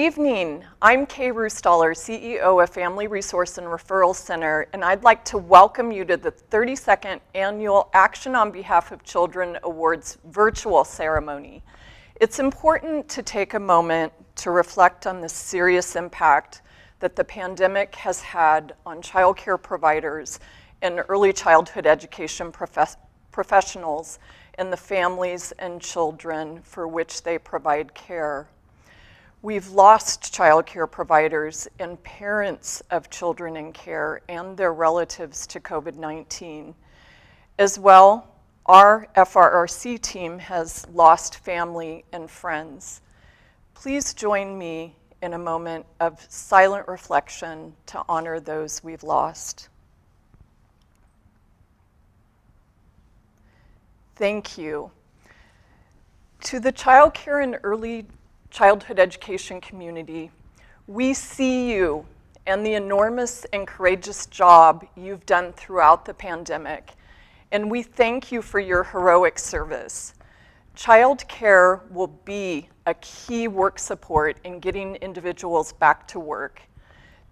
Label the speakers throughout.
Speaker 1: evening. I'm Kay Rustaller, CEO of Family Resource and Referral Center, and I'd like to welcome you to the 32nd Annual Action on Behalf of Children Awards virtual ceremony. It's important to take a moment to reflect on the serious impact that the pandemic has had on child care providers and early childhood education professionals and the families and children for which they provide care. We've lost child care providers and parents of children in care and their relatives to COVID-19. As well, our FRRC team has lost family and friends. Please join me in a moment of silent reflection to honor those we've lost. Thank you. To the child care and early childhood education community, we see you and the enormous and courageous job you've done throughout the pandemic, and we thank you for your heroic service. Child care will be a key work support in getting individuals back to work.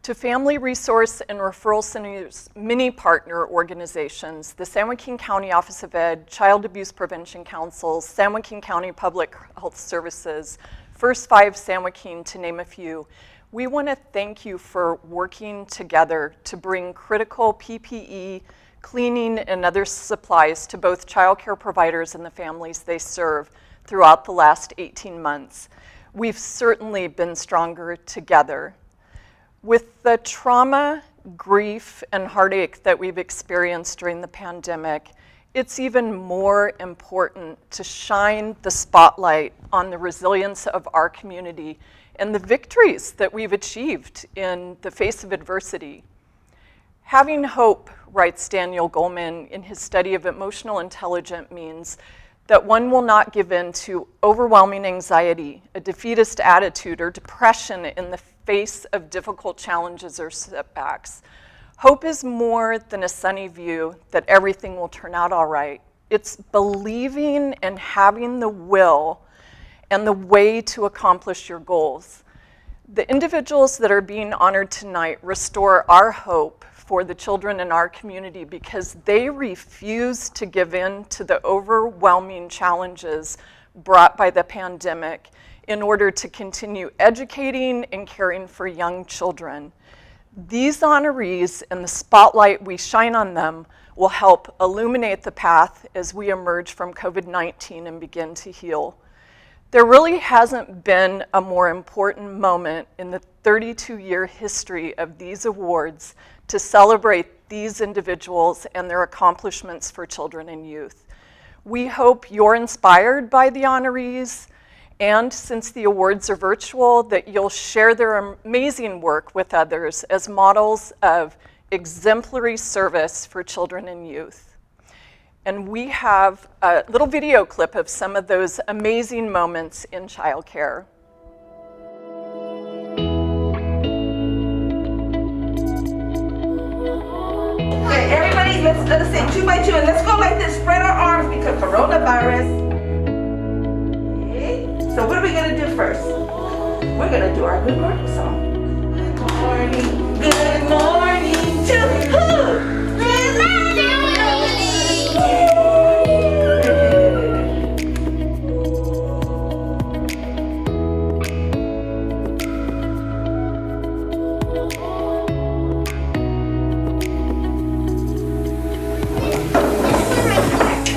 Speaker 1: To Family Resource and Referral Center's many partner organizations, the San Joaquin County Office of Ed, Child Abuse Prevention Council, San Joaquin County Public Health Services, First Five San Joaquin, to name a few, we want to thank you for working together to bring critical PPE, cleaning, and other supplies to both child care providers and the families they serve throughout the last 18 months. We've certainly been stronger together. With the trauma, grief, and heartache that we've experienced during the pandemic, it's even more important to shine the spotlight on the resilience of our community and the victories that we've achieved in the face of adversity. Having hope, writes Daniel Goleman in his study of emotional intelligence, means that one will not give in to overwhelming anxiety, a defeatist attitude, or depression in the face of difficult challenges or setbacks. Hope is more than a sunny view that everything will turn out all right. It's believing and having the will and the way to accomplish your goals. The individuals that are being honored tonight restore our hope for the children in our community because they refuse to give in to the overwhelming challenges brought by the pandemic in order to continue educating and caring for young children. These honorees and the spotlight we shine on them will help illuminate the path as we emerge from COVID-19 and begin to heal. There really hasn't been a more important moment in the 32-year history of these awards to celebrate these individuals and their accomplishments for children and youth. We hope you're inspired by the honorees, and since the awards are virtual, that you'll share their amazing work with others as models of exemplary service for children and youth. And we have a little video clip of some of those amazing moments in childcare.
Speaker 2: Okay, everybody, let's say 2 by 2, and let's go like this. Spread our arms because coronavirus. So what are we going to do first? We're going to do our good morning song. Good morning to who? Good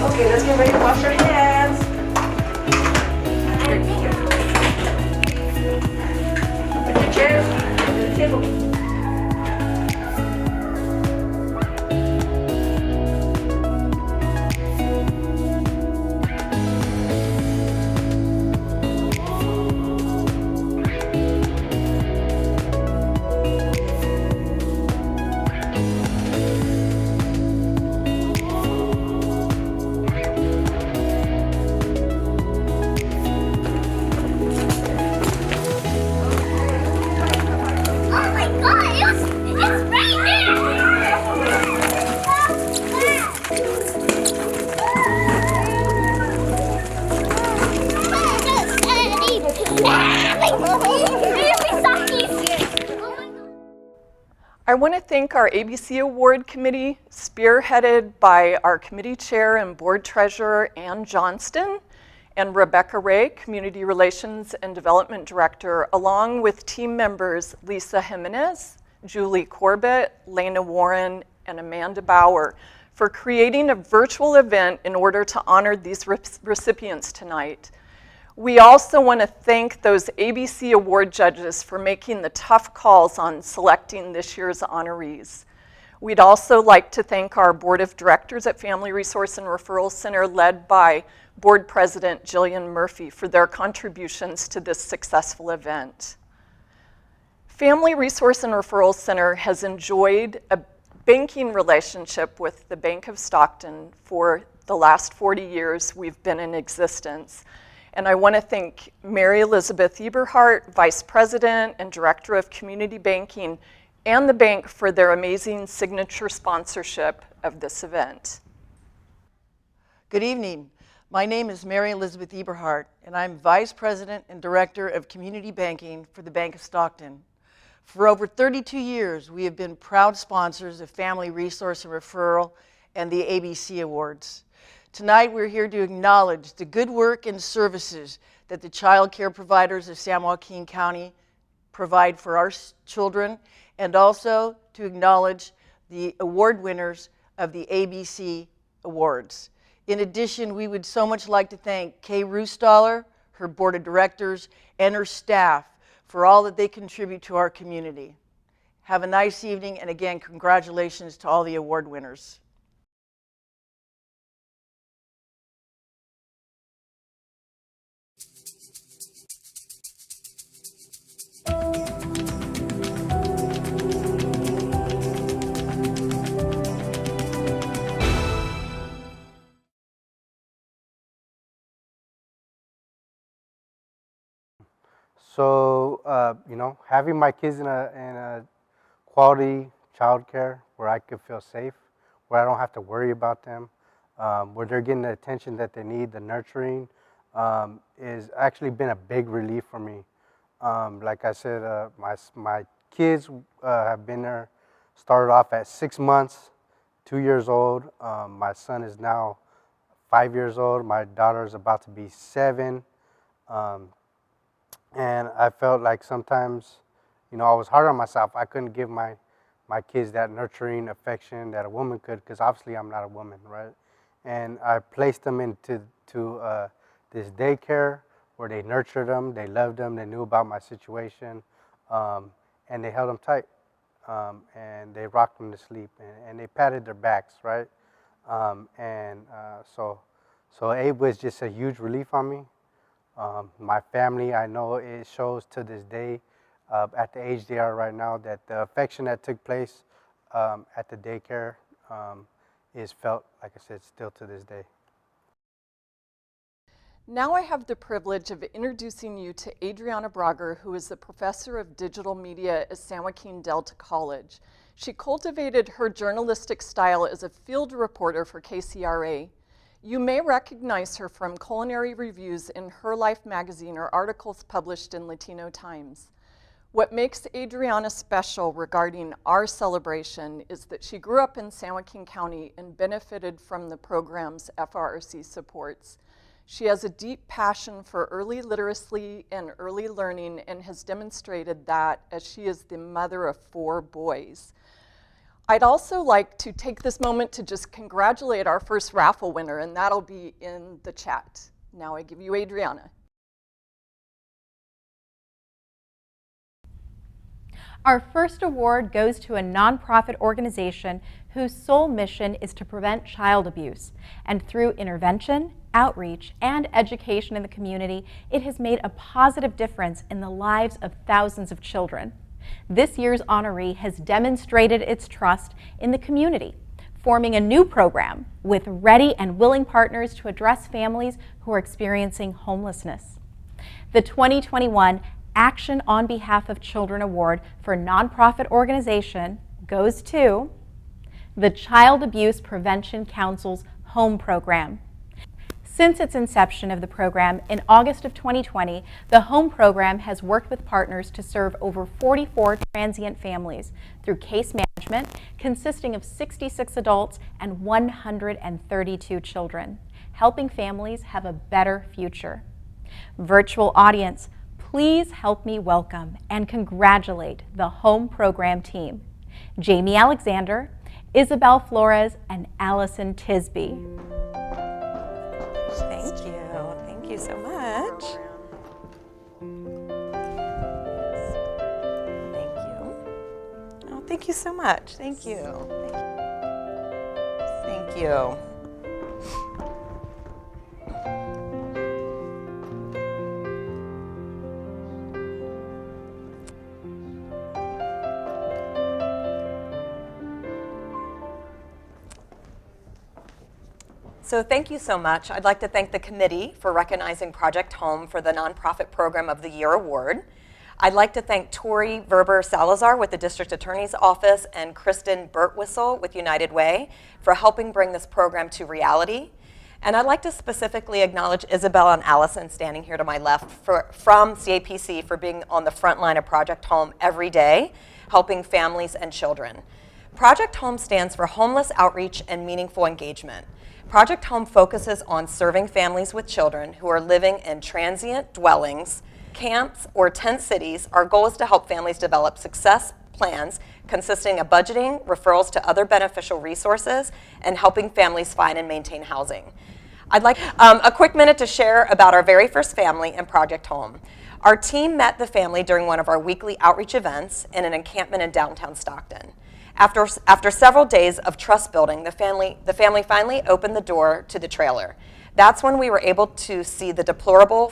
Speaker 2: Okay, let's get ready to wash our hands. Chairs to the table.
Speaker 1: I want to thank our ABC Award Committee, spearheaded by our committee chair and board treasurer, Ann Johnston, and Rebecca Ray, Community Relations and Development Director, along with team members Lisa Jimenez, Julie Corbett, Lena Warren, and Amanda Bauer, for creating a virtual event in order to honor these recipients tonight. We also want to thank those ABC Award judges for making the tough calls on selecting this year's honorees. We'd also like to thank our board of directors at Family Resource and Referral Center, led by board president Jillian Murphy, for their contributions to this successful event. Family Resource and Referral Center has enjoyed a banking relationship with the Bank of Stockton for the last 40 years we've been in existence. And I want to thank Mary Elizabeth Eberhardt, Vice President and Director of Community Banking, and the bank for their amazing signature sponsorship of this event.
Speaker 3: Good evening. My name is Mary Elizabeth Eberhardt, and I'm Vice President and Director of Community Banking for the Bank of Stockton. For over 32 years, we have been proud sponsors of Family Resource and Referral and the ABC Awards. Tonight, we're here to acknowledge the good work and services that the child care providers of San Joaquin County provide for our children, and also to acknowledge the award winners of the ABC Awards. In addition, we would so much like to thank Kay Roostaller, her board of directors, and her staff for all that they contribute to our community. Have a nice evening, and again, congratulations to all the award winners.
Speaker 4: So, having my kids in a quality childcare where I could feel safe, where I don't have to worry about them, where they're getting the attention that they need, the nurturing, is actually been a big relief for me. Like I said, my kids have been there, started off at 6 months, 2 years old. My son is now 5 years old. My daughter is about to be 7. And I felt like sometimes, I was hard on myself. I couldn't give my kids that nurturing affection that a woman could, because obviously I'm not a woman, right? And I placed them into this daycare where they nurtured them, they loved them, they knew about my situation, and they held them tight, and they rocked them to sleep, and they patted their backs, right? So it was just a huge relief on me. My family, I know it shows to this day, at the age they are right now, that the affection that took place at the daycare is felt, like I said, still to this day.
Speaker 1: Now I have the privilege of introducing you to Adriana Brager, who is the professor of digital media at San Joaquin Delta College. She cultivated her journalistic style as a field reporter for KCRA. You may recognize her from culinary reviews in Her Life magazine or articles published in Latino Times. What makes Adriana special regarding our celebration is that she grew up in San Joaquin County and benefited from the programs FRRC supports. She has a deep passion for early literacy and early learning and has demonstrated that as she is the mother of 4 boys. I'd also like to take this moment to just congratulate our first raffle winner, and that'll be in the chat. Now I give you Adriana.
Speaker 5: Our first award goes to a nonprofit organization whose sole mission is to prevent child abuse. And through intervention, outreach, and education in the community, it has made a positive difference in the lives of thousands of children. This year's honoree has demonstrated its trust in the community, forming a new program with ready and willing partners to address families who are experiencing homelessness. The 2021 Action on Behalf of Children Award for nonprofit organization goes to the Child Abuse Prevention Council's Home Program. Since its inception of the program in August of 2020, the HOME program has worked with partners to serve over 44 transient families through case management consisting of 66 adults and 132 children, helping families have a better future. Virtual audience, please help me welcome and congratulate the HOME program team, Jamie Alexander, Isabel Flores, and Allison Tisby.
Speaker 6: Thank you. Thank you so much. Thank you. Oh, thank you so much. Thank you. Thank you. So thank you so much. I'd like to thank the committee for recognizing Project Home for the Nonprofit Program of the Year Award. I'd like to thank Tori Verber Salazar with the District Attorney's Office and Kristen Burtwhistle with United Way for helping bring this program to reality. And I'd like to specifically acknowledge Isabel and Allison standing here to my left from CAPC for being on the front line of Project Home every day, helping families and children. Project Home stands for Homeless Outreach and Meaningful Engagement. Project Home focuses on serving families with children who are living in transient dwellings, camps, or tent cities. Our goal is to help families develop success plans consisting of budgeting, referrals to other beneficial resources, and helping families find and maintain housing. I'd like a quick minute to share about our very first family in Project Home. Our team met the family during one of our weekly outreach events in an encampment in downtown Stockton. After several days of trust building, the family finally opened the door to the trailer. That's when we were able to see the deplorable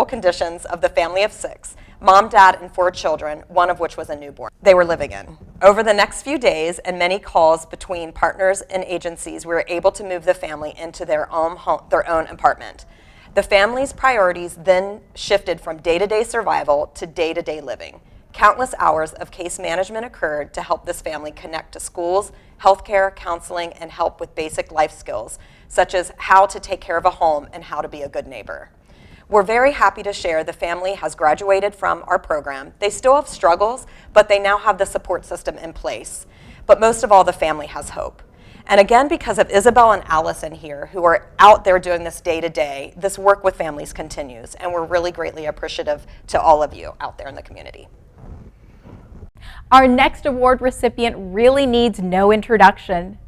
Speaker 6: conditions of the family of 6, mom, dad, and 4 children, one of which was a newborn, they were living in. Over the next few days and many calls between partners and agencies, we were able to move the family into their own apartment. The family's priorities then shifted from day-to-day survival to day-to-day living. Countless hours of case management occurred to help this family connect to schools, healthcare, counseling, and help with basic life skills, such as how to take care of a home and how to be a good neighbor. We're very happy to share the family has graduated from our program. They still have struggles, but they now have the support system in place. But most of all, the family has hope. And again, because of Isabel and Allison here, who are out there doing this day to day, this work with families continues, and we're really greatly appreciative to all of you out there in the community.
Speaker 5: Our next award recipient really needs no introduction.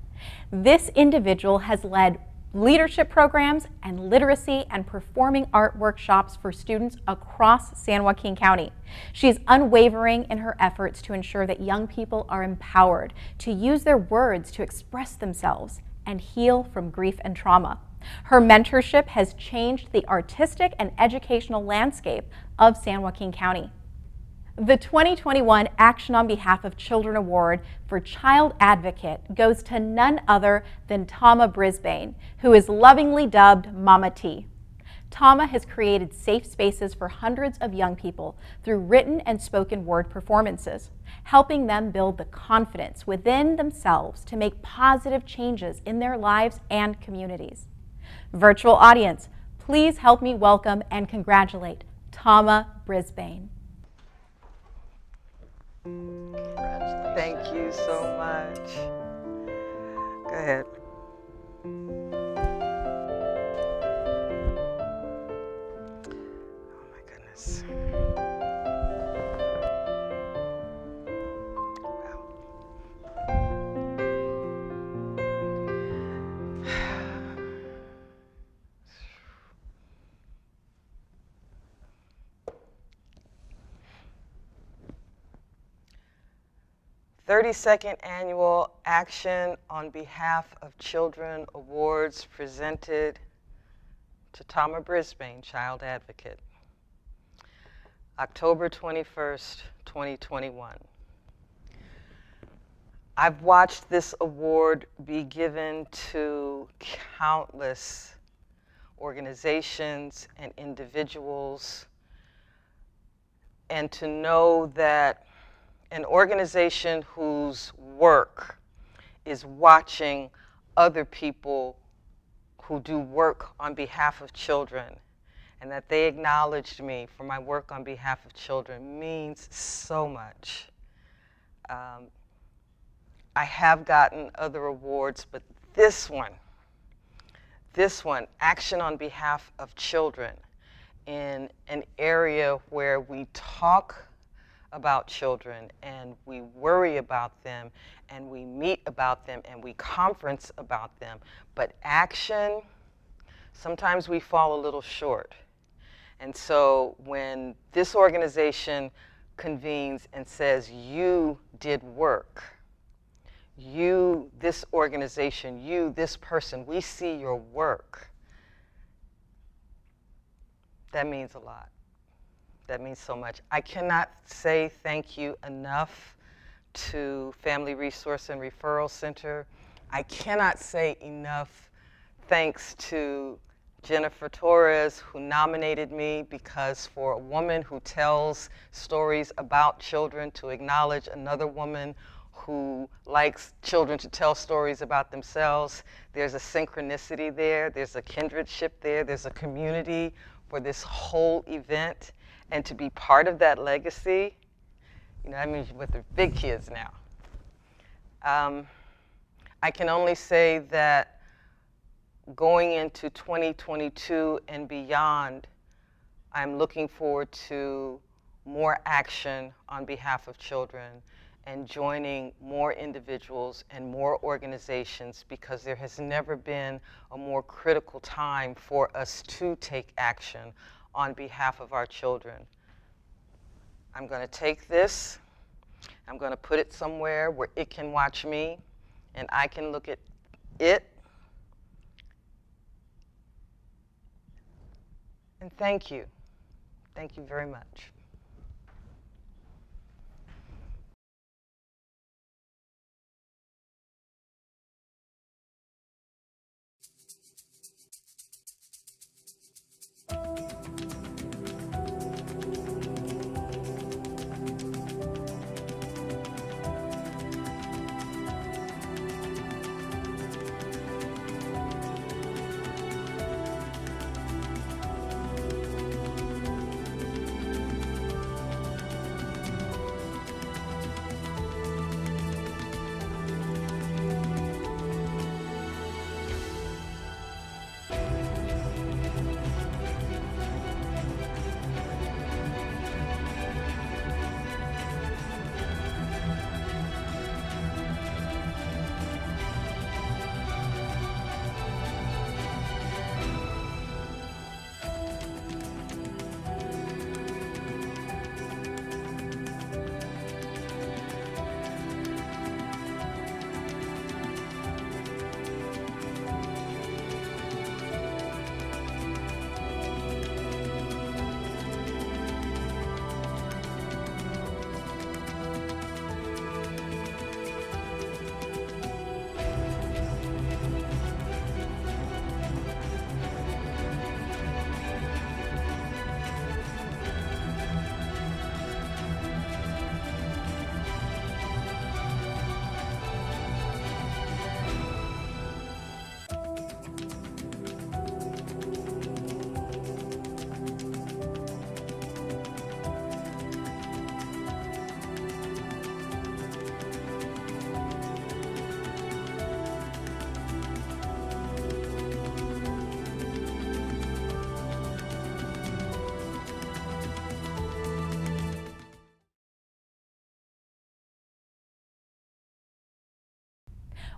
Speaker 5: This individual has led leadership programs and literacy and performing art workshops for students across San Joaquin County. She's unwavering in her efforts to ensure that young people are empowered to use their words to express themselves and heal from grief and trauma. Her mentorship has changed the artistic and educational landscape of San Joaquin County. The 2021 Action on Behalf of Children Award for Child Advocate goes to none other than Tama Brisbane, who is lovingly dubbed Mama T. Tama has created safe spaces for hundreds of young people through written and spoken word performances, helping them build the confidence within themselves to make positive changes in their lives and communities. Virtual audience, please help me welcome and congratulate Tama Brisbane.
Speaker 7: Thank you so much. Go ahead. Oh my goodness. Wow. 32nd Annual Action on Behalf of Children Awards presented to Tama Brisbane, Child Advocate. October 21st, 2021. I've watched this award be given to countless organizations and individuals, and to know that an organization whose work is watching other people who do work on behalf of children, and that they acknowledged me for my work on behalf of children means so much. I have gotten other awards, but this one, Action on Behalf of Children, in an area where we talk about children and we worry about them and we meet about them and we conference about them, but action, sometimes we fall a little short. And so when this organization convenes and says, you did work, you, this organization, you, this person, we see your work, that means a lot. That means so much. I cannot say thank you enough to Family Resource and Referral Center. I cannot say enough thanks to Jennifer Torres, who nominated me, because for a woman who tells stories about children, to acknowledge another woman who likes children to tell stories about themselves, there's a synchronicity there, there's a kindredship there, there's a community for this whole event. And to be part of that legacy, you know, I mean, with the big kids now. I can only say that going into 2022 and beyond, I'm looking forward to more action on behalf of children and joining more individuals and more organizations, because there has never been a more critical time for us to take action on behalf of our children. I'm going to take this, I'm going to put it somewhere where it can watch me and I can look at it. And thank you. Thank you very much.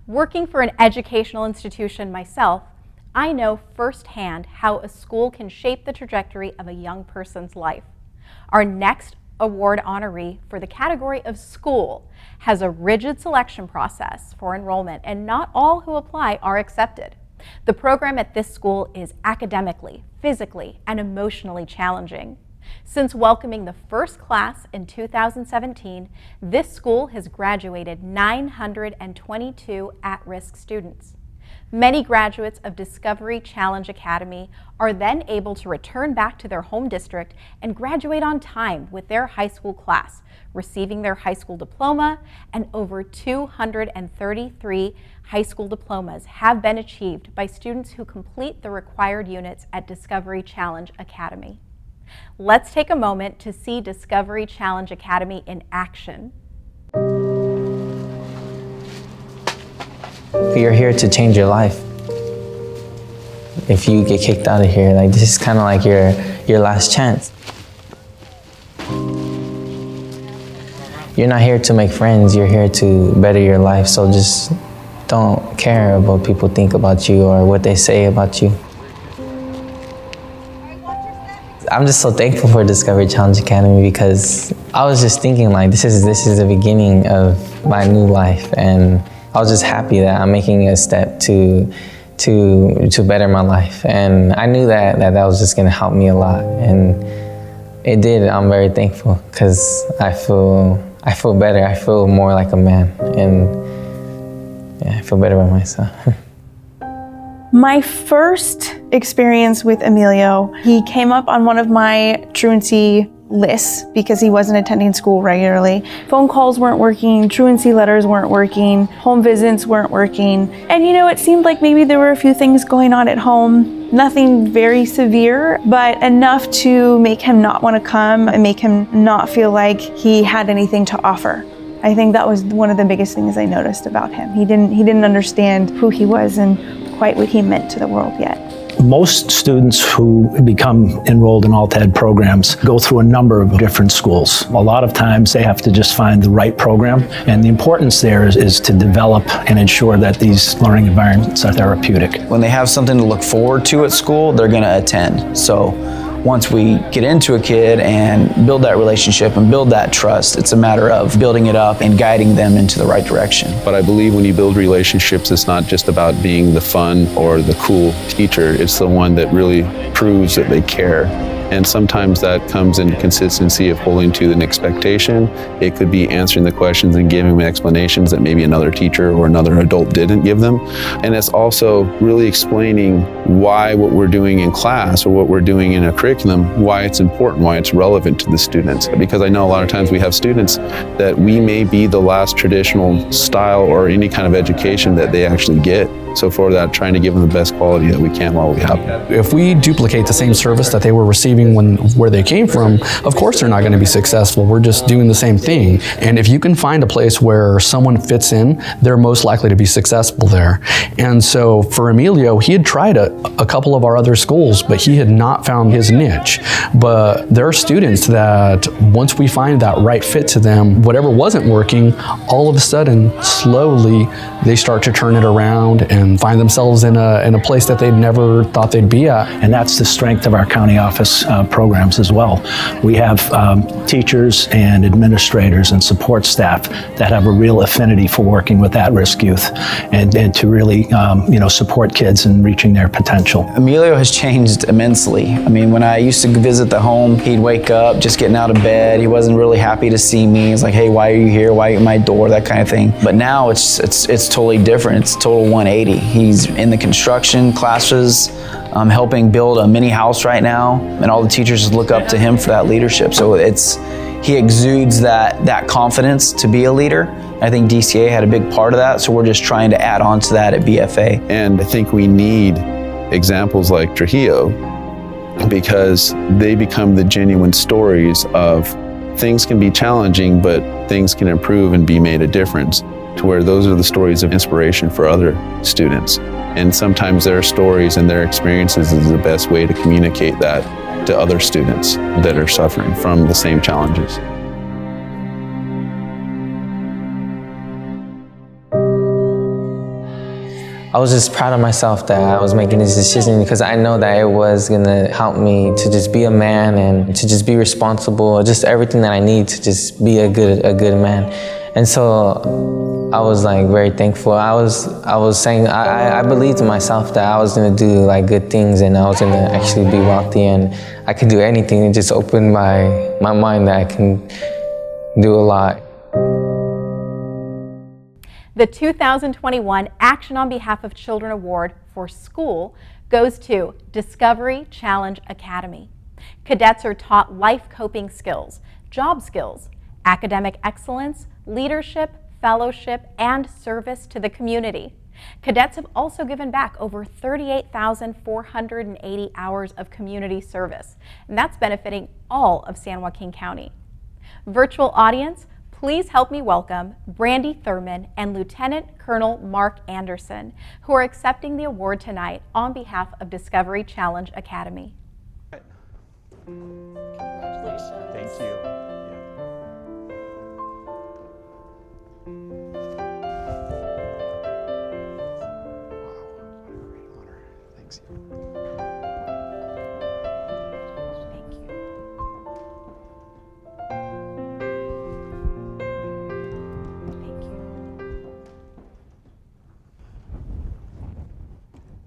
Speaker 5: Working for an educational institution myself, I know firsthand how a school can shape the trajectory of a young person's life. Our next award honoree for the category of school has a rigid selection process for enrollment, and not all who apply are accepted. The program at this school is academically, physically, and emotionally challenging. Since welcoming the first class in 2017, this school has graduated 922 at-risk students. Many graduates of Discovery Challenge Academy are then able to return back to their home district and graduate on time with their high school class, receiving their high school diploma, and over 233 high school diplomas have been achieved by students who complete the required units at Discovery Challenge Academy. Let's take a moment to see Discovery Challenge Academy in action.
Speaker 8: You're here to change your life. If you get kicked out of here, like, this is kind of like your last chance. You're not here to make friends, you're here to better your life, so just don't care about what people think about you or what they say about you. I'm just so thankful for Discovery Challenge Academy because I was just thinking, like, this is the beginning of my new life, and I was just happy that I'm making a step to better my life, and I knew that was just gonna help me a lot, and it did. I'm very thankful because I feel better. I feel more like a man, and yeah, I feel better about myself.
Speaker 9: My first experience with Emilio, he came up on one of my truancy lists because he wasn't attending school regularly. Phone calls weren't working, truancy letters weren't working, home visits weren't working. And you know, it seemed like maybe there were a few things going on at home, nothing very severe, but enough to make him not want to come and make him not feel like he had anything to offer. I think that was one of the biggest things I noticed about him. He didn't understand who he was and quite what he meant to the world yet.
Speaker 10: Most students who become enrolled in alt-ed programs go through a number of different schools. A lot of times they have to just find the right program, and the importance there is to develop and ensure that these learning environments are therapeutic.
Speaker 11: When they have something to look forward to at school, they're going to attend. So once we get into a kid and build that relationship and build that trust, it's a matter of building it up and guiding them into the right direction.
Speaker 12: But I believe when you build relationships, it's not just about being the fun or the cool teacher. It's the one that really proves that they care. And sometimes that comes in consistency of holding to an expectation. It could be answering the questions and giving them explanations that maybe another teacher or another adult didn't give them. And it's also really explaining why what we're doing in class or what we're doing in a curriculum, why it's important, why it's relevant to the students. Because I know a lot of times we have students that we may be the last traditional style or any kind of education that they actually get. So for that, trying to give them the best quality that we can while we have them.
Speaker 13: If we duplicate the same service that they were receiving where they came from, of course they're not going to be successful. We're just doing the same thing. And if you can find a place where someone fits in, they're most likely to be successful there. And so for Emilio, he had tried a couple of our other schools, but he had not found his niche. But there are students that once we find that right fit to them, whatever wasn't working, all of a sudden, slowly, they start to turn it around and find themselves in a place that they'd never thought they'd be at.
Speaker 10: And that's the strength of our county office programs as well. We have teachers and administrators and support staff that have a real affinity for working with at-risk youth and to really support kids in reaching their potential.
Speaker 11: Emilio has changed immensely. I mean, when I used to visit the home, he'd wake up just getting out of bed. He wasn't really happy to see me. He's like, hey, why are you here? Why are you at my door? That kind of thing. But now it's totally different. It's total 180. He's in the construction classes, helping build a mini house right now, and all the teachers look up to him for that leadership. So he exudes that confidence to be a leader. I think DCA had a big part of that, so we're just trying to add on to that at BFA.
Speaker 12: And I think we need examples like Trujillo because they become the genuine stories of things can be challenging, but things can improve and be made a difference, to where those are the stories of inspiration for other students. And sometimes their stories and their experiences is the best way to communicate that to other students that are suffering from the same challenges.
Speaker 8: I was just proud of myself that I was making this decision because I know that it was gonna help me to just be a man and to just be responsible, just everything that I need to just be a good man. And so I was like very thankful. I was saying I believed in myself that I was gonna do like good things and I was gonna actually be wealthy and I could do anything. It just opened my mind that I can do a lot.
Speaker 5: The 2021 Action on Behalf of Children Award for School goes to Discovery Challenge Academy. Cadets are taught life coping skills, job skills, academic excellence, leadership, fellowship, and service to the community. Cadets have also given back over 38,480 hours of community service, and that's benefiting all of San Joaquin County. Virtual audience, please help me welcome Brandy Thurman and Lieutenant Colonel Mark Anderson, who are accepting the award tonight on behalf of Discovery Challenge Academy.
Speaker 3: Congratulations.
Speaker 14: Thank you.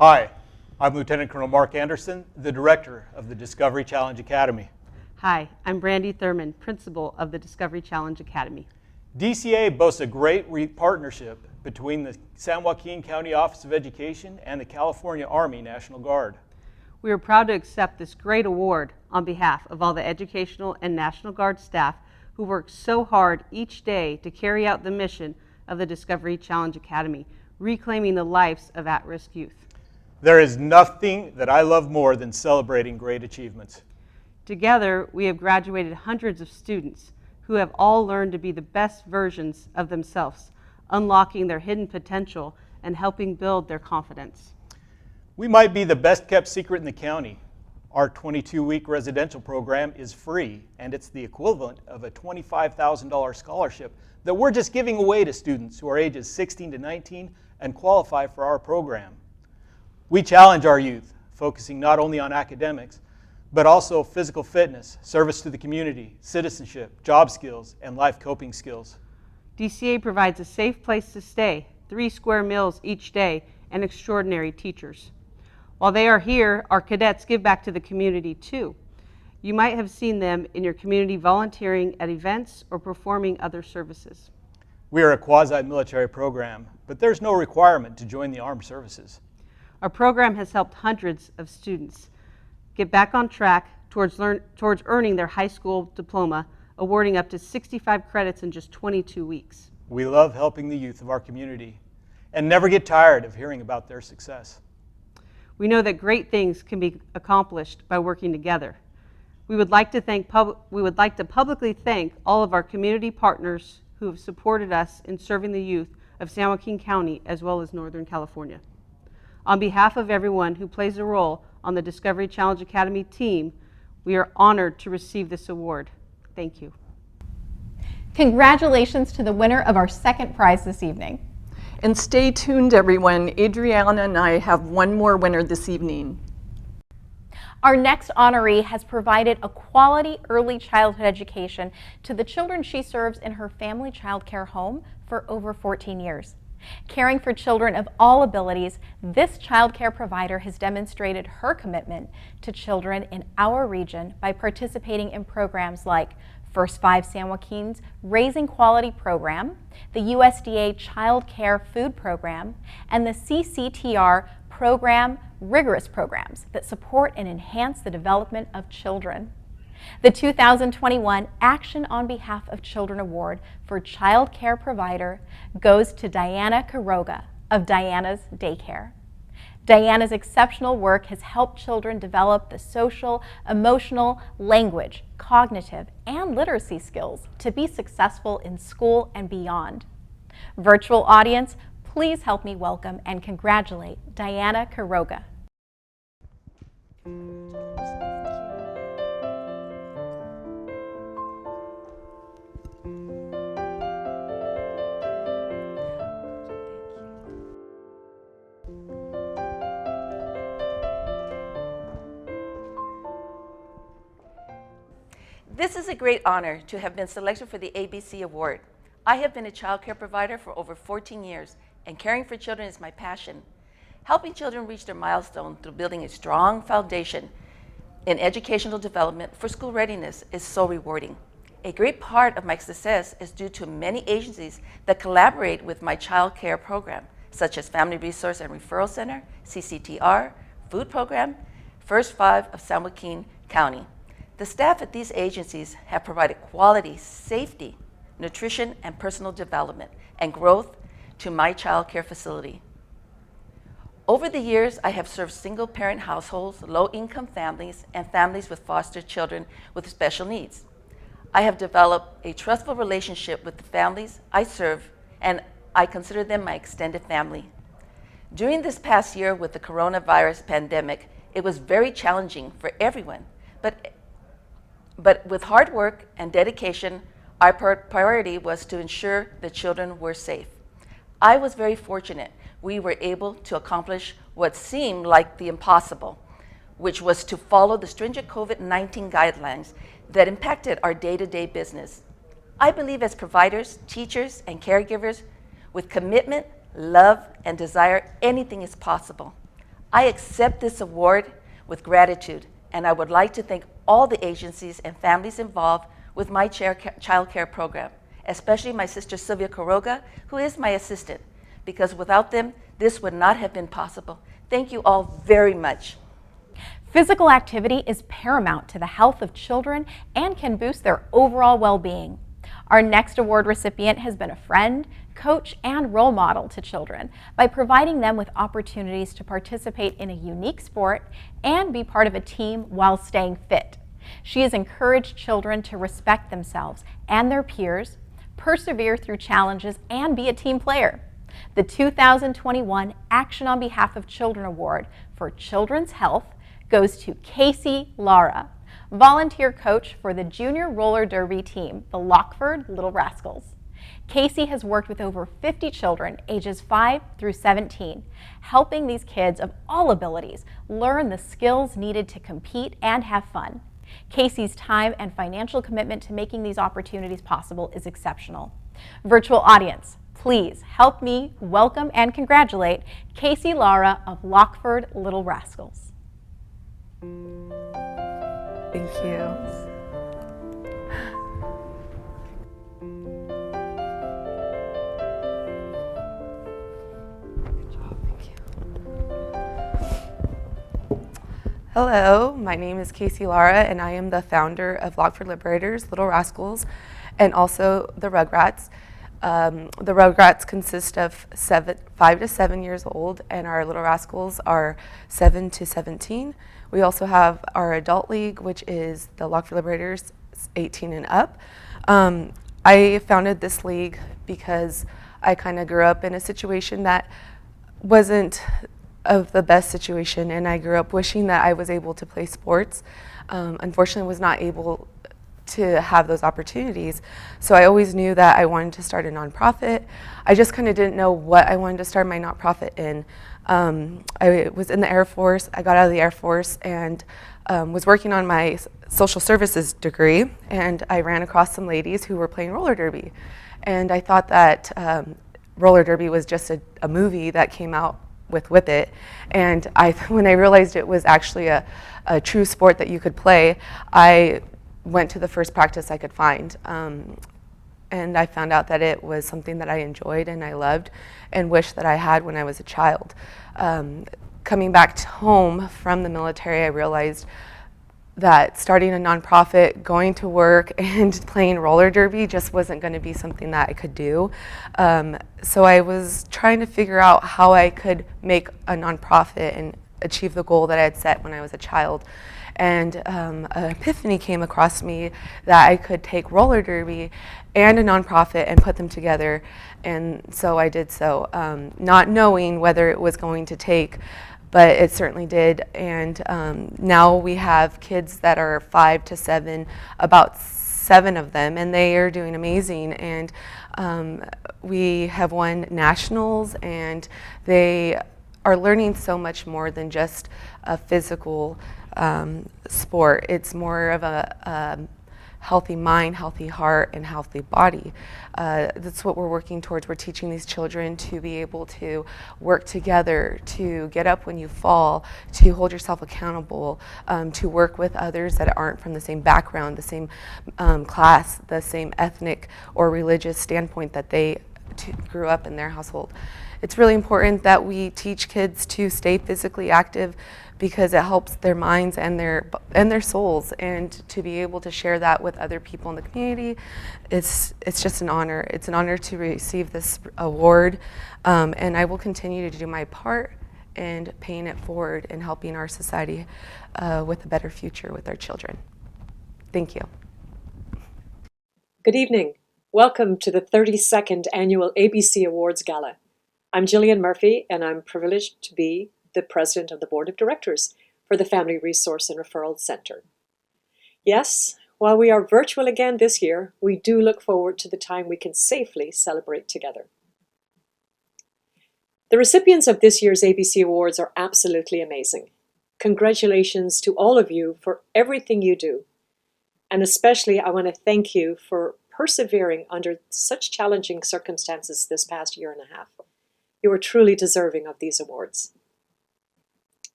Speaker 14: Hi, I'm Lieutenant Colonel Mark Anderson, the Director of the Discovery Challenge Academy.
Speaker 15: Hi, I'm Brandy Thurman, Principal of the Discovery Challenge Academy.
Speaker 14: DCA boasts a great partnership between the San Joaquin County Office of Education and the California Army National Guard.
Speaker 15: We are proud to accept this great award on behalf of all the educational and National Guard staff who work so hard each day to carry out the mission of the Discovery Challenge Academy, reclaiming the lives of at-risk youth.
Speaker 14: There is nothing that I love more than celebrating great achievements.
Speaker 15: Together, we have graduated hundreds of students who have all learned to be the best versions of themselves, unlocking their hidden potential and helping build their confidence.
Speaker 14: We might be the best kept secret in the county. Our 22-week residential program is free, and it's the equivalent of a $25,000 scholarship that we're just giving away to students who are ages 16 to 19 and qualify for our program. We challenge our youth, focusing not only on academics, but also physical fitness, service to the community, citizenship, job skills, and life coping skills.
Speaker 15: DCA provides a safe place to stay, 3 square meals each day, and extraordinary teachers. While they are here, our cadets give back to the community too. You might have seen them in your community volunteering at events or performing other services.
Speaker 14: We are a quasi-military program, but there's no requirement to join the armed services.
Speaker 15: Our program has helped hundreds of students get back on track towards earning their high school diploma, awarding up to 65 credits in just 22 weeks.
Speaker 14: We love helping the youth of our community and never get tired of hearing about their success.
Speaker 15: We know that great things can be accomplished by working together. We would like to publicly thank all of our community partners who have supported us in serving the youth of San Joaquin County as well as Northern California. On behalf of everyone who plays a role on the Discovery Challenge Academy team, we are honored to receive this award. Thank you.
Speaker 5: Congratulations to the winner of our second prize this evening.
Speaker 1: And stay tuned, everyone. Adriana and I have one more winner this evening.
Speaker 5: Our next honoree has provided a quality early childhood education to the children she serves in her family child care home for over 14 years. Caring for children of all abilities, this child care provider has demonstrated her commitment to children in our region by participating in programs like First 5 San Joaquin's Raising Quality Program, the USDA Child Care Food Program, and the CCTR program, rigorous programs that support and enhance the development of children. The 2021 Action on Behalf of Children Award for Child Care Provider goes to Diana Quiroga of Diana's Daycare. Diana's exceptional work has helped children develop the social, emotional, language, cognitive, and literacy skills to be successful in school and beyond. Virtual audience, please help me welcome and congratulate Diana Quiroga.
Speaker 2: This is a great honor to have been selected for the ABC Award. I have been a child care provider for over 14 years, and caring for children is my passion. Helping children reach their milestone through building a strong foundation in educational development for school readiness is so rewarding. A great part of my success is due to many agencies that collaborate with my child care program, such as Family Resource and Referral Center, CCTR, Food Program, First Five of San Joaquin County. The staff at these agencies have provided quality, safety, nutrition, and personal development and growth to my child care facility. Over the years, I have served single-parent households, low-income families, and families with foster children with special needs. I have developed a trustful relationship with the families I serve, and I consider them my extended family. During this past year with the coronavirus pandemic, it was very challenging for everyone, but with hard work and dedication, our priority was to ensure the children were safe. I was very fortunate we were able to accomplish what seemed like the impossible, which was to follow the stringent COVID-19 guidelines that impacted our day-to-day business. I believe as providers, teachers, and caregivers, with commitment, love, and desire, anything is possible. I accept this award with gratitude, and I would like to thank all the agencies and families involved with my child care program, especially my sister Sylvia Quiroga, who is my assistant, because without them, this would not have been possible. Thank you all very much.
Speaker 5: Physical activity is paramount to the health of children and can boost their overall well-being. Our next award recipient has been a friend, coach, and role model to children by providing them with opportunities to participate in a unique sport and be part of a team while staying fit. She has encouraged children to respect themselves and their peers, persevere through challenges, and be a team player. The 2021 Action on Behalf of Children Award for Children's Health goes to Casey Lara, volunteer coach for the junior roller derby team, the Lockford Little Rascals. Casey has worked with over 50 children ages 5 through 17, helping these kids of all abilities learn the skills needed to compete and have fun. Casey's time and financial commitment to making these opportunities possible is exceptional. Virtual audience, please help me welcome and congratulate Casey Lara of Lockford Little Rascals.
Speaker 16: Thank you. Hello, my name is Casey Lara, and I am the founder of Lockford Liberators, Little Rascals, and also the Rugrats. The Rugrats consist of 5 to 7 years old, and our Little Rascals are 7 to 17. We also have our adult league, which is the Lockford Liberators, 18 and up. I founded this league because I kind of grew up in a situation that wasn't of the best situation, and I grew up wishing that I was able to play sports. Unfortunately, was not able to have those opportunities. So I always knew that I wanted to start a nonprofit. I just kind of didn't know what I wanted to start my nonprofit in. I was in the Air Force. I got out of the Air Force and was working on my social services degree, and I ran across some ladies who were playing roller derby. And I thought that roller derby was just a movie that came out with it. And when I realized it was actually a true sport that you could play, I went to the first practice I could find. And I found out that it was something that I enjoyed and I loved and wished that I had when I was a child. Coming back home from the military, I realized that starting a nonprofit, going to work, and playing roller derby just wasn't going to be something that I could do. So I was trying to figure out how I could make a nonprofit and achieve the goal that I had set when I was a child. And an epiphany came across me that I could take roller derby and a nonprofit and put them together. And so I did so, not knowing whether it was going to take, but it certainly did. And now we have kids that are 5 to 7, about 7 of them, and they are doing amazing. And we have won nationals, and they are learning so much more than just a physical sport. It's more of a healthy mind, healthy heart, and healthy body. That's what we're working towards. We're teaching these children to be able to work together, to get up when you fall, to hold yourself accountable, to work with others that aren't from the same background, the same class, the same ethnic or religious standpoint that they grew up in their household. It's really important that we teach kids to stay physically active because it helps their minds and their souls, and to be able to share that with other people in the community, it's just an honor. It's an honor to receive this award, and I will continue to do my part in paying it forward and helping our society with a better future with our children. Thank you.
Speaker 17: Good evening. Welcome to the 32nd Annual ABC Awards Gala. I'm Jillian Murphy, and I'm privileged to be the President of the Board of Directors for the Family Resource and Referral Center. Yes, while we are virtual again this year, we do look forward to the time we can safely celebrate together. The recipients of this year's ABC Awards are absolutely amazing. Congratulations to all of you for everything you do. And especially I want to thank you for persevering under such challenging circumstances this past year and a half. You are truly deserving of these awards.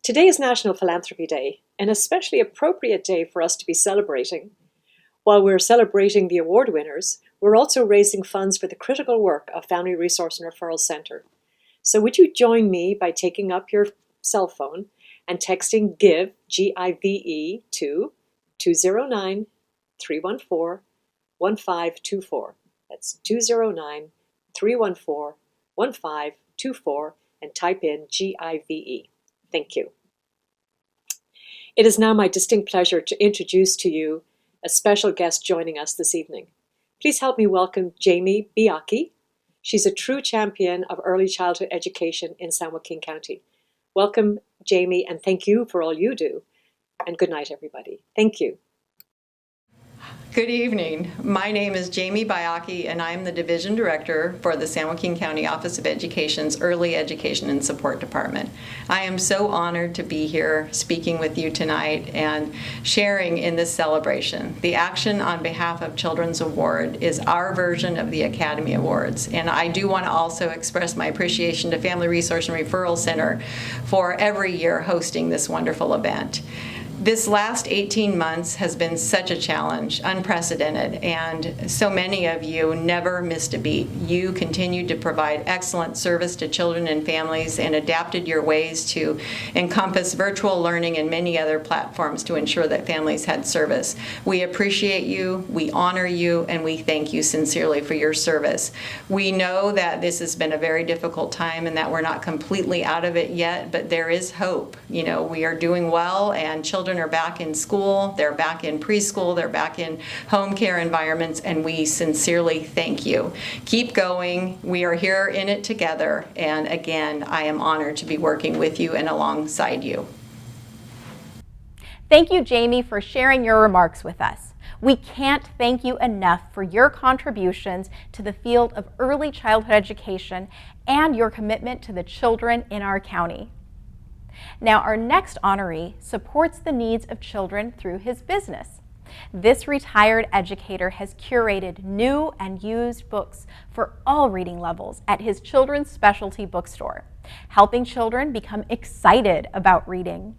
Speaker 17: Today is National Philanthropy Day, an especially appropriate day for us to be celebrating. While we're celebrating the award winners, we're also raising funds for the critical work of Family Resource and Referral Center. So would you join me by taking up your cell phone and texting GIVE, G-I-V-E, to 209-314-1524. That's 209-314-1524, and type in GIVE. Thank you. It is now my distinct pleasure to introduce to you a special guest joining us this evening. Please help me welcome Jamie Biaki. She's a true champion of early childhood education in San Joaquin County. Welcome, Jamie, and thank you for all you do. And good night, everybody. Thank you.
Speaker 18: Good evening. My name is Jamie Biaki, and I'm the Division Director for the San Joaquin County Office of Education's Early Education and Support Department. I am so honored to be here speaking with you tonight and sharing in this celebration. The Action on Behalf of Children's Award is our version of the Academy Awards, and I do want to also express my appreciation to Family Resource and Referral Center for every year hosting this wonderful event. This last 18 months has been such a challenge, unprecedented, and so many of you never missed a beat. You continued to provide excellent service to children and families and adapted your ways to encompass virtual learning and many other platforms to ensure that families had service. We appreciate you, we honor you, and we thank you sincerely for your service. We know that this has been a very difficult time and that we're not completely out of it yet, but there is hope. You know, we are doing well, and children are back in school, they're back in preschool, they're back in home care environments, and we sincerely thank you. Keep going. We are here in it together, and again, I am honored to be working with you and alongside you.
Speaker 5: Thank you, Jamie, for sharing your remarks with us. We can't thank you enough for your contributions to the field of early childhood education and your commitment to the children in our county. Now, our next honoree supports the needs of children through his business. This retired educator has curated new and used books for all reading levels at his children's specialty bookstore, helping children become excited about reading.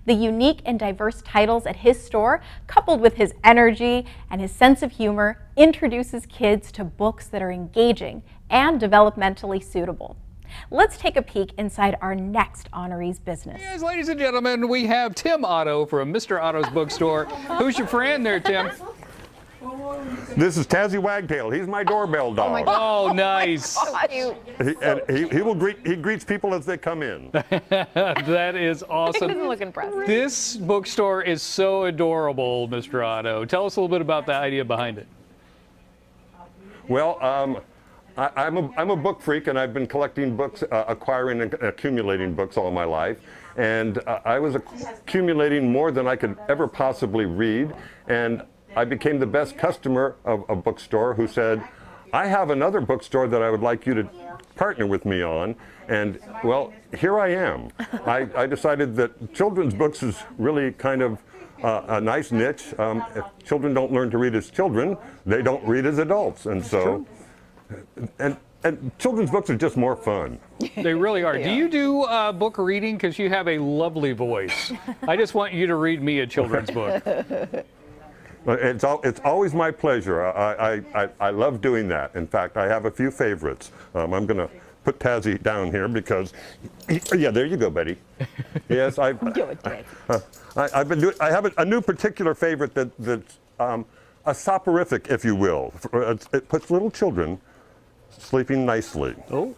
Speaker 5: The unique and diverse titles at his store, coupled with his energy and his sense of humor, introduces kids to books that are engaging and developmentally suitable. Let's take a peek inside our next honoree's business.
Speaker 19: Yes, ladies and gentlemen, we have Tim Otto from Mr. Otto's Bookstore. Who's your friend there, Tim?
Speaker 20: This is Tazzy Wagtail. He's my doorbell dog.
Speaker 19: Oh, nice.
Speaker 20: He greets people as they come in.
Speaker 19: That is awesome.
Speaker 5: It doesn't look impressive.
Speaker 19: This bookstore is so adorable, Mr. Otto. Tell us a little bit about the idea behind it.
Speaker 20: Well, I'm a book freak, and I've been collecting books, acquiring and accumulating books all my life. And I was accumulating more than I could ever possibly read. And I became the best customer of a bookstore who said, I have another bookstore that I would like you to partner with me on. And well, here I am. I decided that children's books is really kind of a nice niche. If children don't learn to read as children, they don't read as adults. And so, and children's books are just more fun.
Speaker 19: They really are. Do you do book reading? Because you have a lovely voice. I just want you to read me a children's book.
Speaker 20: It's always my pleasure. I love doing that. In fact, I have a few favorites. I'm going to put Tazzy down here because, yeah, there you go, Betty. Yes, I have a new particular favorite that's a soporific, if you will. It puts little children sleeping nicely.
Speaker 19: Oh.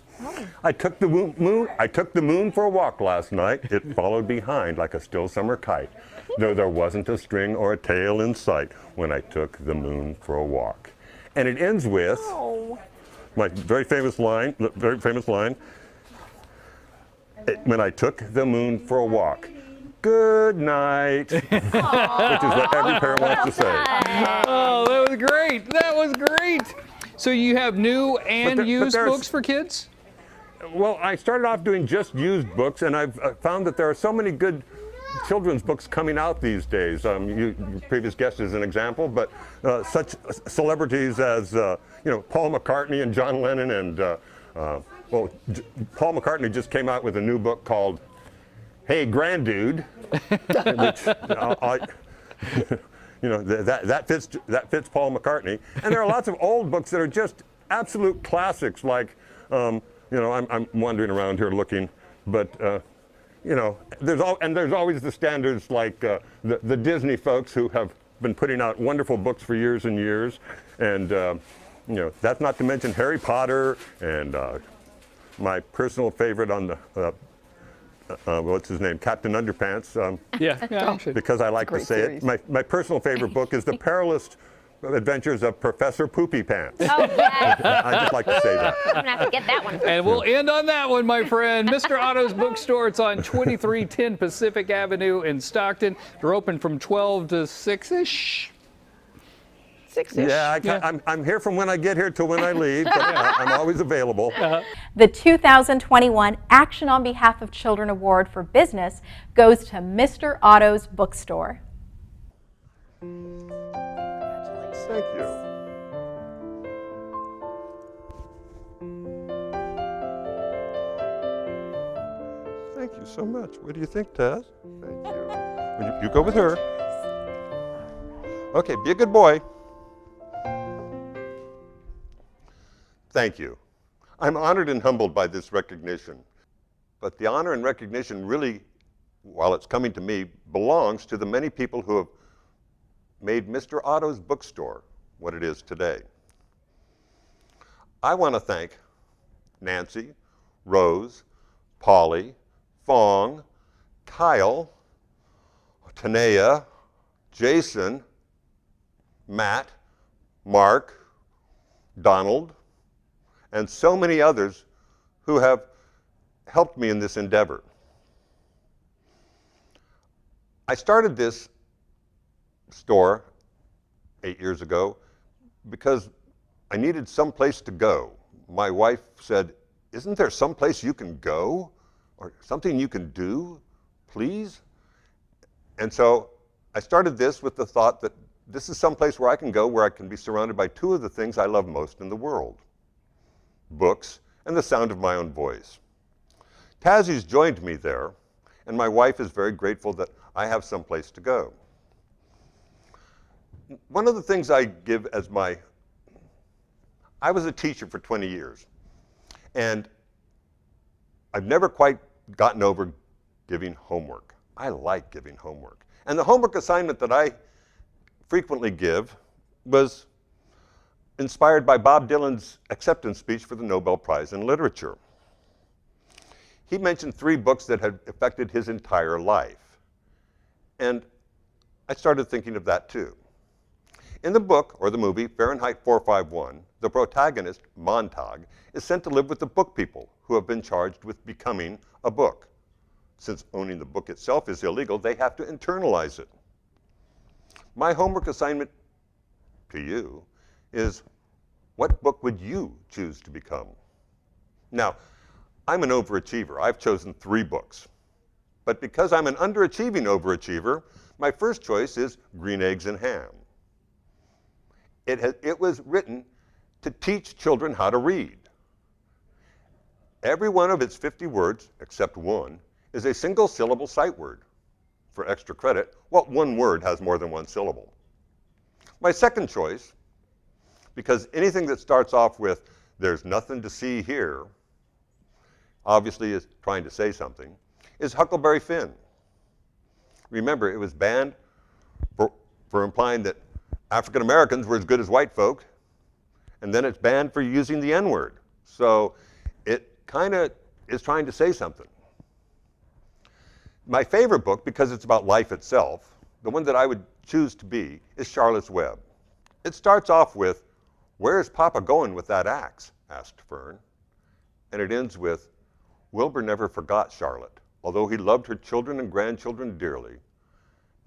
Speaker 20: I took the moon for a walk last night. It followed behind like a still summer kite, though there wasn't a string or a tail in sight when I took the moon for a walk. And it ends with my very famous line, when I took the moon for a walk. Good night, which is what every parent wants to say.
Speaker 19: Oh, that was great. That was great. So you have new and used books for kids?
Speaker 20: Well, I started off doing just used books, and I've found that there are so many good children's books coming out these days. Your previous guest is an example, but such celebrities as Paul McCartney and John Lennon, and Paul McCartney just came out with a new book called "Hey Granddude," which that fits Paul McCartney. And there are lots of old books that are just absolute classics, like I'm wandering around here looking, but there's always the standards like the Disney folks who have been putting out wonderful books for years and years, and that's not to mention Harry Potter and my personal favorite on the what's his name, Captain Underpants. Because I like to say it. My personal favorite book is The Perilous Adventures of Professor Poopy Pants.
Speaker 21: Oh, yes.
Speaker 20: I just like to say that.
Speaker 21: I'm going to have to get that one.
Speaker 19: And we'll end on that one, my friend. Mr. Otto's Bookstore. It's on 2310 Pacific Avenue in Stockton. They're open from 12 to 6-ish.
Speaker 3: 6-ish.
Speaker 20: Yeah, I'm here from when I get here till when I leave, but I'm always available.
Speaker 5: The 2021 Action on Behalf of Children Award for Business goes to Mr. Otto's Bookstore.
Speaker 20: Thank you. Thank you so much. What do you think, Taz? Thank you. You go with her. Okay, be a good boy. Thank you. I'm honored and humbled by this recognition. But the honor and recognition really, while it's coming to me, belongs to the many people who have made Mr. Otto's Bookstore what it is today. I want to thank Nancy, Rose, Polly, Fong, Kyle, Tanea, Jason, Matt, Mark, Donald, and so many others who have helped me in this endeavor. I started this store 8 years ago because I needed some place to go. My wife said, "Isn't there some place you can go or something you can do, please?" And so I started this with the thought that this is some place where I can go where I can be surrounded by two of the things I love most in the world: books and the sound of my own voice. Tazzy's joined me there, and my wife is very grateful that I have some place to go. One of the things I give as I was a teacher for 20 years, and I've never quite gotten over giving homework. I like giving homework. And the homework assignment that I frequently give was inspired by Bob Dylan's acceptance speech for the Nobel Prize in Literature. He mentioned 3 books that had affected his entire life. And I started thinking of that too. In the book, or the movie, Fahrenheit 451, the protagonist, Montag, is sent to live with the book people who have been charged with becoming a book. Since owning the book itself is illegal, they have to internalize it. My homework assignment to you is, what book would you choose to become? Now, I'm an overachiever. I've chosen 3 books. But because I'm an underachieving overachiever, My first choice is Green Eggs and Ham. It was written to teach children how to read. Every one of its 50 words, except one, is a single syllable sight word. For extra credit, what one word has more than one syllable? My second choice, because anything that starts off with, "There's nothing to see here," obviously is trying to say something, is Huckleberry Finn. Remember, it was banned for implying that African Americans were as good as white folk, and then it's banned for using the N-word. So it kind of is trying to say something. My favorite book, because it's about life itself, the one that I would choose to be, is Charlotte's Web. It starts off with, "Where's Papa going with that axe?" asked Fern. And it ends with, "Wilbur never forgot Charlotte. Although he loved her children and grandchildren dearly,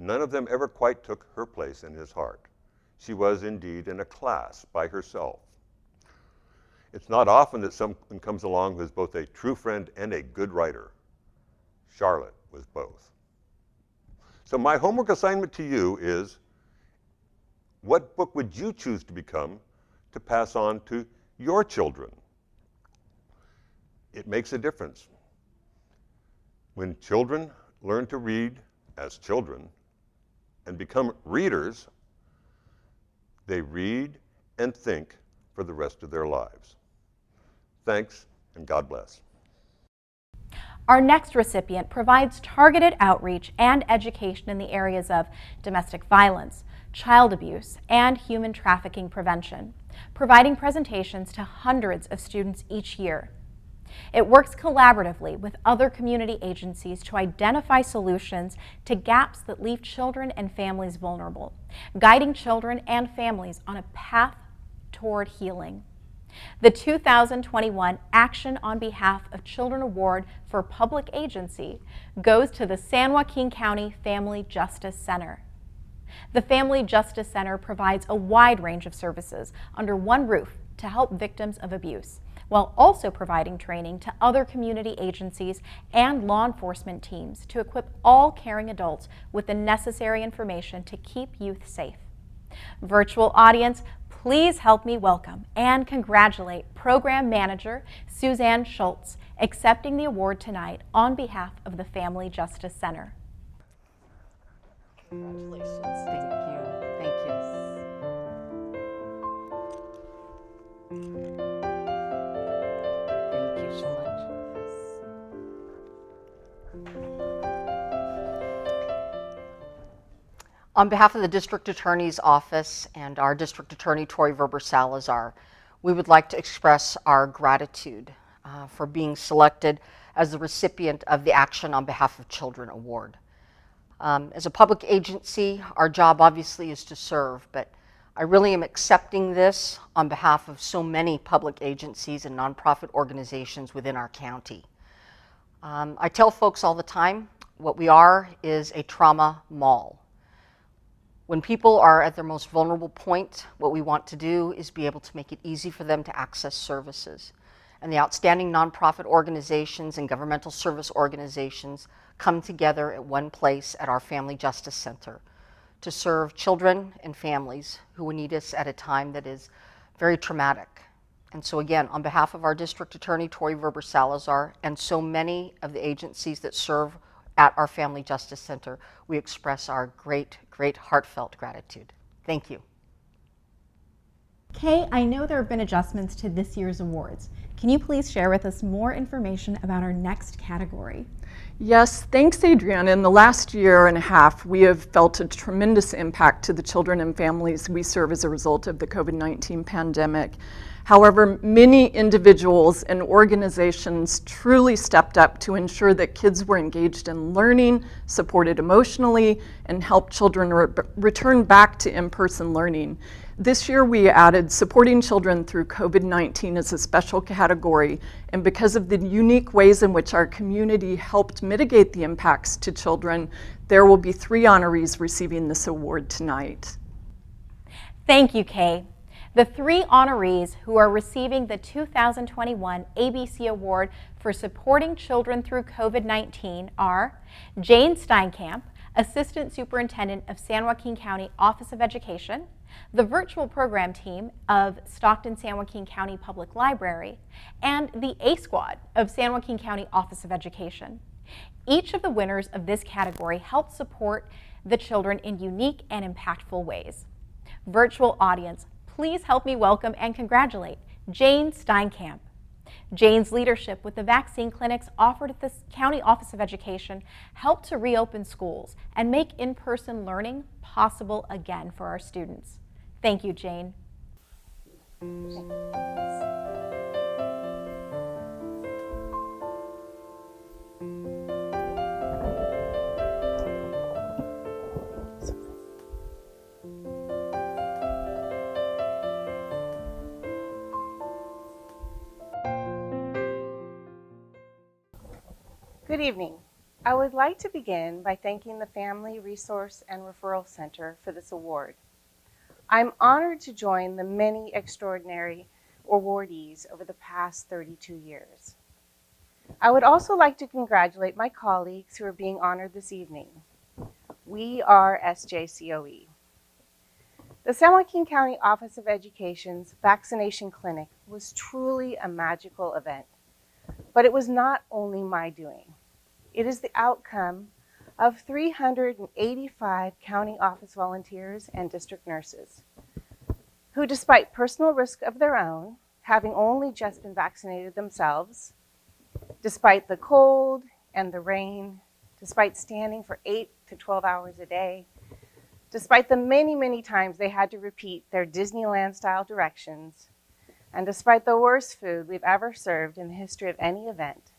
Speaker 20: none of them ever quite took her place in his heart. She was indeed in a class by herself." It's not often that someone comes along who is both a true friend and a good writer. Charlotte was both. So my homework assignment to you is, what book would you choose to become to pass on to your children? It makes a difference. When children learn to read as children and become readers, they read and think for the rest of their lives. Thanks, and God bless.
Speaker 5: Our next recipient provides targeted outreach and education in the areas of domestic violence, child abuse, and human trafficking prevention, providing presentations to hundreds of students each year. It works collaboratively with other community agencies to identify solutions to gaps that leave children and families vulnerable, guiding children and families on a path toward healing. The 2021 Action on Behalf of Children Award for Public Agency goes to the San Joaquin County Family Justice Center. The Family Justice Center provides a wide range of services under one roof to help victims of abuse, while also providing training to other community agencies and law enforcement teams to equip all caring adults with the necessary information to keep youth safe. Virtual audience, please help me welcome and congratulate Program Manager Suzanne Schultz, accepting the award tonight on behalf of the Family Justice Center.
Speaker 3: Congratulations. Thank you. Thank you. Thank you so much. On behalf of the District Attorney's Office and our District Attorney, Tori Verber Salazar, we would like to express our gratitude for being selected as the recipient of the Action on Behalf of Children Award. As a public agency, our job obviously is to serve, but I really am accepting this on behalf of so many public agencies and nonprofit organizations within our county. I tell folks all the time, what we are is a trauma mall. When people are at their most vulnerable point, what we want to do is be able to make it easy for them to access services. And the outstanding nonprofit organizations and governmental service organizations come together at one place at our Family Justice Center to serve children and families who need us at a time that is very traumatic. And so again, on behalf of our District Attorney, Tori Verber Salazar, and so many of the agencies that serve at our Family Justice Center, we express our great, great heartfelt gratitude. Thank you.
Speaker 5: Kay, I know there have been adjustments to this year's awards. Can you please share with us more information about our next category?
Speaker 1: Yes, thanks, Adrienne. In the last year and a half, we have felt a tremendous impact to the children and families we serve as a result of the COVID-19 pandemic. However, many individuals and organizations truly stepped up to ensure that kids were engaged in learning, supported emotionally, and helped children return back to in-person learning. This year we added supporting children through COVID-19 as a special category, and because of the unique ways in which our community helped mitigate the impacts to children, there will be 3 honorees receiving this award tonight.
Speaker 5: Thank you, Kay. The 3 honorees who are receiving the 2021 ABC Award for supporting children through COVID-19 are Jane Steinkamp, Assistant Superintendent of San Joaquin County Office of Education, the virtual program team of Stockton San Joaquin County Public Library, and the A Squad of San Joaquin County Office of Education. Each of the winners of this category helped support the children in unique and impactful ways. Virtual audience, please help me welcome and congratulate Jane Steinkamp. Jane's leadership with the vaccine clinics offered at the County Office of Education helped to reopen schools and make in-person learning possible again for our students. Thank you, Jane.
Speaker 21: Good evening. I would like to begin by thanking the Family Resource and Referral Center for this award. I'm honored to join the many extraordinary awardees over the past 32 years. I would also like to congratulate my colleagues who are being honored this evening. We are SJCOE. The San Joaquin County Office of Education's vaccination clinic was truly a magical event, but it was not only my doing. It is the outcome of 385 county office volunteers and district nurses who, despite personal risk of their own, having only just been vaccinated themselves, despite the cold and the rain, despite standing for 8 to 12 hours a day, despite the many, many times they had to repeat their Disneyland-style directions, and despite the worst food we've ever served in the history of any event,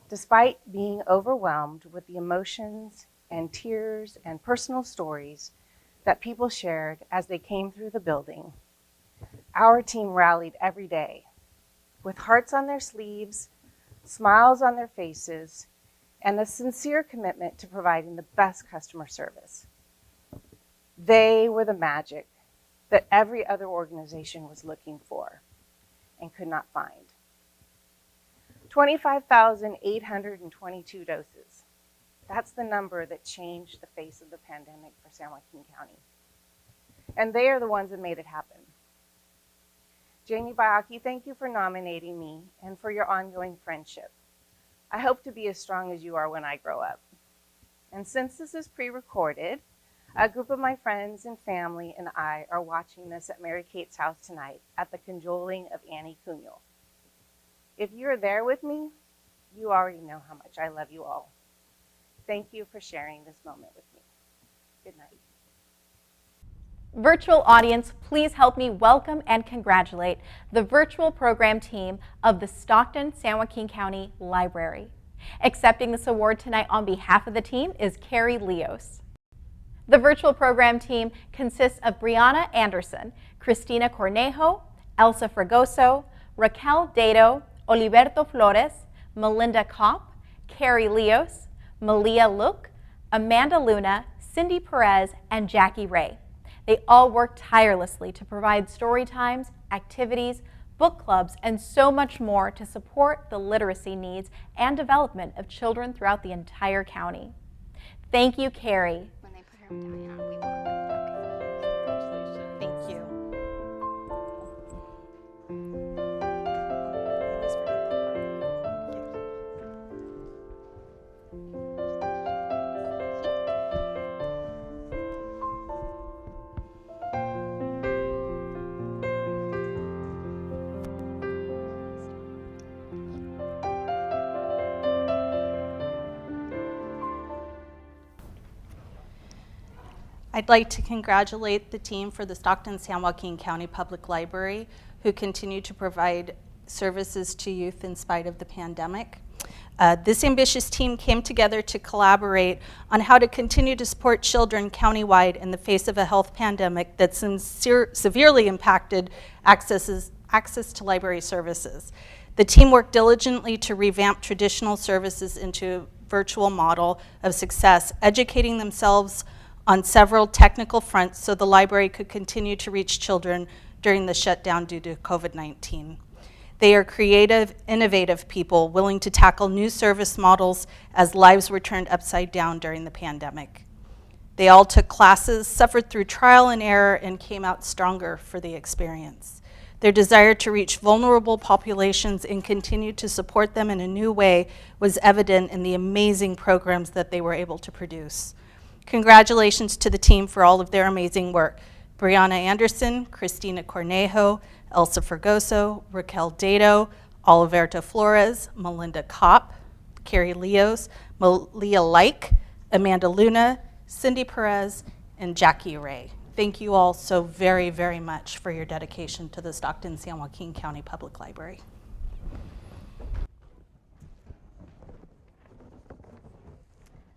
Speaker 21: despite being overwhelmed with the emotions and tears and personal stories that people shared as they came through the building, our team rallied every day with hearts on their sleeves, smiles on their faces, and a sincere commitment to providing the best customer service. They were the magic that every other organization was looking for and could not find. 25,822 doses. That's the number that changed the face of the pandemic for San Joaquin County. And they are the ones that made it happen. Jamie Bayaki, thank you for nominating me and for your ongoing friendship. I hope to be as strong as you are when I grow up. And since this is pre-recorded, a group of my friends and family and I are watching this at Mary Kate's house tonight at the cajoling of Annie Cunyo. If you're there with me, you already know how much I love you all. Thank you for sharing this moment with me. Good night.
Speaker 5: Virtual audience, please help me welcome and congratulate the virtual program team of the Stockton San Joaquin County Library. Accepting this award tonight on behalf of the team is Carrie Leos. The virtual program team consists of Brianna Anderson, Cristina Cornejo, Elsa Fragoso, Raquel Dado, Oliverto Flores, Melinda Kopp, Carrie Leos, Malia Luke, Amanda Luna, Cindy Perez, and Jackie Ray. They all work tirelessly to provide story times, activities, book clubs, and so much more to support the literacy needs and development of children throughout the entire county. Thank you, Carrie.
Speaker 21: When they put her down, we walk. Okay. Thank you.
Speaker 22: I'd like to congratulate the team for the Stockton San Joaquin County Public Library, who continue to provide services to youth in spite of the pandemic. This ambitious team came together to collaborate on how to continue to support children countywide in the face of a health pandemic that severely impacted access to library services. The team worked diligently to revamp traditional services into a virtual model of success, educating themselves on several technical fronts so the library could continue to reach children during the shutdown due to COVID-19. They are creative, innovative people willing to tackle new service models as lives were turned upside down during the pandemic. They all took classes, suffered through trial and error, and came out stronger for the experience. Their desire to reach vulnerable populations and continue to support them in a new way was evident in the amazing programs that they were able to produce. Congratulations to the team for all of their amazing work. Brianna Anderson, Christina Cornejo, Elsa Fergoso, Raquel Dato, Oliverta Flores, Melinda Kopp, Carrie Leos, Malia Like, Amanda Luna, Cindy Perez, and Jackie Ray. Thank you all so very, very much for your dedication to the Stockton San Joaquin County Public Library.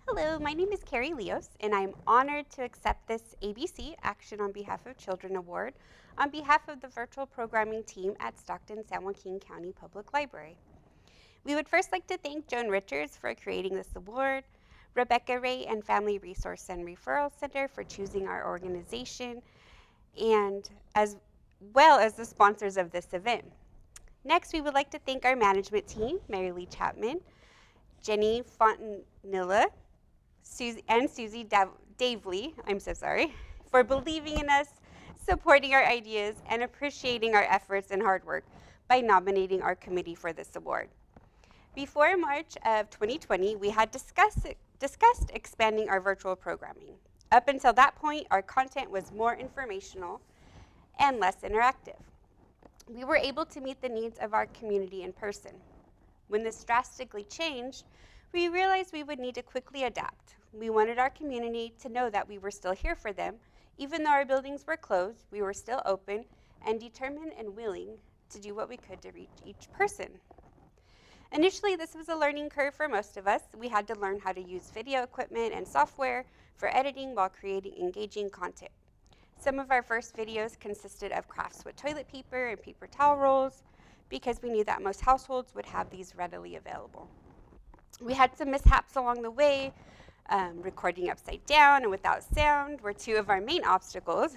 Speaker 4: Hello, my name is Carrie Leos, and I'm honored to accept this ABC Action on Behalf of Children Award on behalf of the virtual programming team at Stockton San Joaquin County Public Library. We would first like to thank Joan Richards for creating this award, Rebecca Ray and Family Resource and Referral Center for choosing our organization, and as well as the sponsors of this event. Next, we would like to thank our management team, Mary Lee Chapman, Jenny Fontanilla, and Susie Davely, I'm so sorry, for believing in us, supporting our ideas, and appreciating our efforts and hard work by nominating our committee for this award. Before March of 2020, we had discussed expanding our virtual programming. Up until that point, our content was more informational and less interactive. We were able to meet the needs of our community in person. When this drastically changed, we realized we would need to quickly adapt. We wanted our community to know that we were still here for them. Even though our buildings were closed, we were still open and determined and willing to do what we could to reach each person. Initially, this was a learning curve for most of us. We had to learn how to use video equipment and software for editing while creating engaging content. Some of our first videos consisted of crafts with toilet paper and paper towel rolls because we knew that most households would have these readily available. We had some mishaps along the way. Recording upside down and without sound were two of our main obstacles.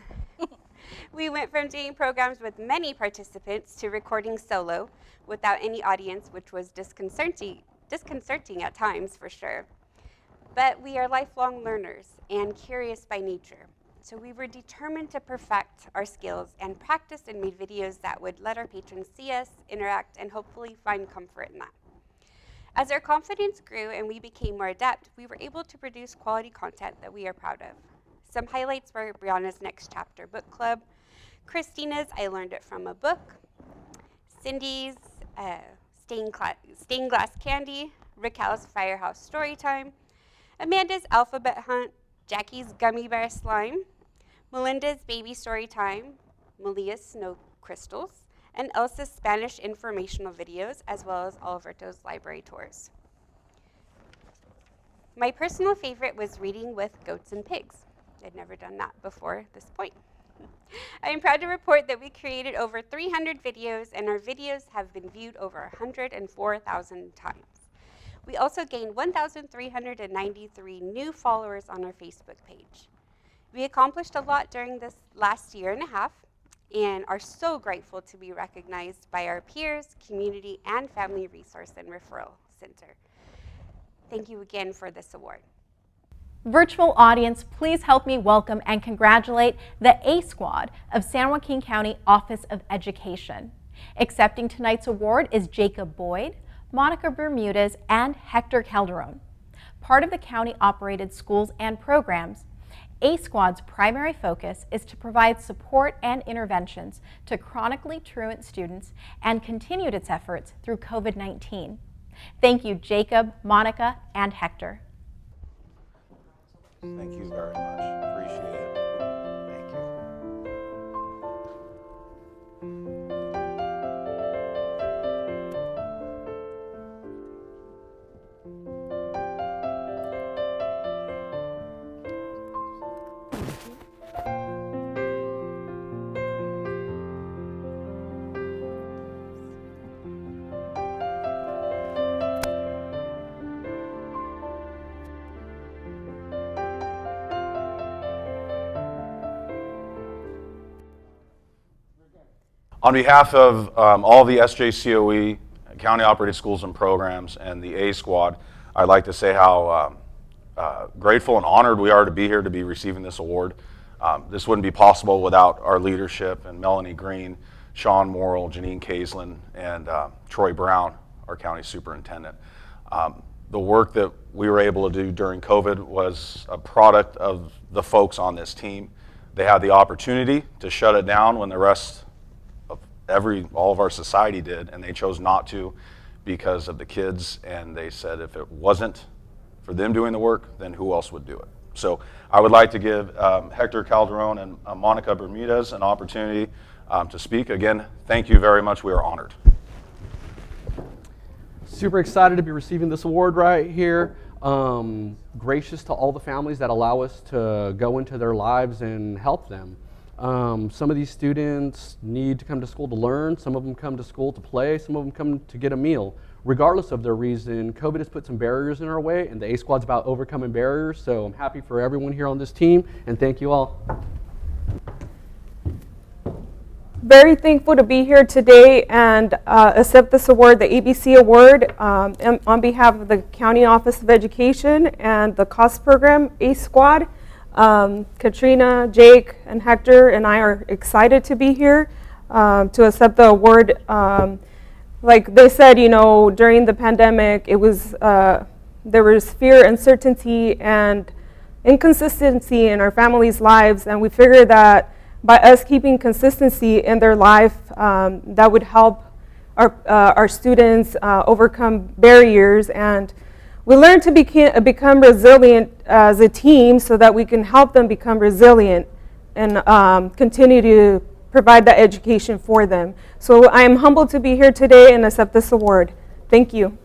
Speaker 4: We went from doing programs with many participants to recording solo without any audience, which was disconcerting at times for sure. But we are lifelong learners and curious by nature. So we were determined to perfect our skills and practiced and made videos that would let our patrons see us, interact, and hopefully find comfort in that. As our confidence grew and we became more adept, we were able to produce quality content that we are proud of. Some highlights were Brianna's Next Chapter Book Club, Christina's I Learned It From a Book, Cindy's Stained Glass Candy, Raquel's Firehouse Storytime, Amanda's Alphabet Hunt, Jackie's Gummy Bear Slime, Melinda's Baby Storytime, Malia's Snow Crystals, and Elsa's Spanish informational videos, as well as Alberto's library tours. My personal favorite was reading with goats and pigs. I'd never done that before this point. I am proud to report that we created over 300 videos, and our videos have been viewed over 104,000 times. We also gained 1,393 new followers on our Facebook page. We accomplished a lot during this last year and a half, and are so grateful to be recognized by our peers, community, and Family Resource and Referral Center. Thank you again for this award.
Speaker 5: Virtual audience, please help me welcome and congratulate the A Squad of San Joaquin County Office of Education. Accepting tonight's award is Jacob Boyd, Monica Bermudez, and Hector Calderon. Part of the county-operated schools and programs, A Squad's primary focus is to provide support and interventions to chronically truant students and continued its efforts through COVID-19. Thank you, Jacob, Monica, and Hector.
Speaker 6: Thank you very much. Appreciate it. Thank you.
Speaker 7: On behalf of all the SJCOE, County Operated Schools and Programs, and the A Squad, I'd like to say how grateful and honored we are to be here to be receiving this award. This wouldn't be possible without our leadership and Melanie Green, Sean Morrill, Janine Kaislin, and Troy Brown, our county superintendent. The work that we were able to do during COVID was a product of the folks on this team. They had the opportunity to shut it down when the rest of all of our society did, and they chose not to because of the kids, and they said if it wasn't for them doing the work, then who else would do it? So I would like to give Hector Calderon and Monica Bermudez an opportunity to speak. Again, thank you very much. We are honored.
Speaker 13: Super excited to be receiving this award right here. Gracious to all the families that allow us to go into their lives and help them. Some of these students need to come to school to learn. Some of them come to school to play. Some of them come to get a meal. Regardless of their reason, COVID has put some barriers in our way, and the A Squad's about overcoming barriers. So I'm happy for everyone here on this team, and thank you all.
Speaker 9: Very thankful to be here today and accept this award, the ABC Award, on behalf of the County Office of Education and the COST program, A Squad. Katrina, Jake, and Hector and I are excited to be here to accept the award. Like they said, you know, during the pandemic, it was there was fear, uncertainty, and inconsistency in our families' lives, and we figured that by us keeping consistency in their life, that would help our students overcome barriers, and we learned to become resilient as a team so that we can help them become resilient and continue to provide that education for them. So I am humbled to be here today and accept this award. Thank you.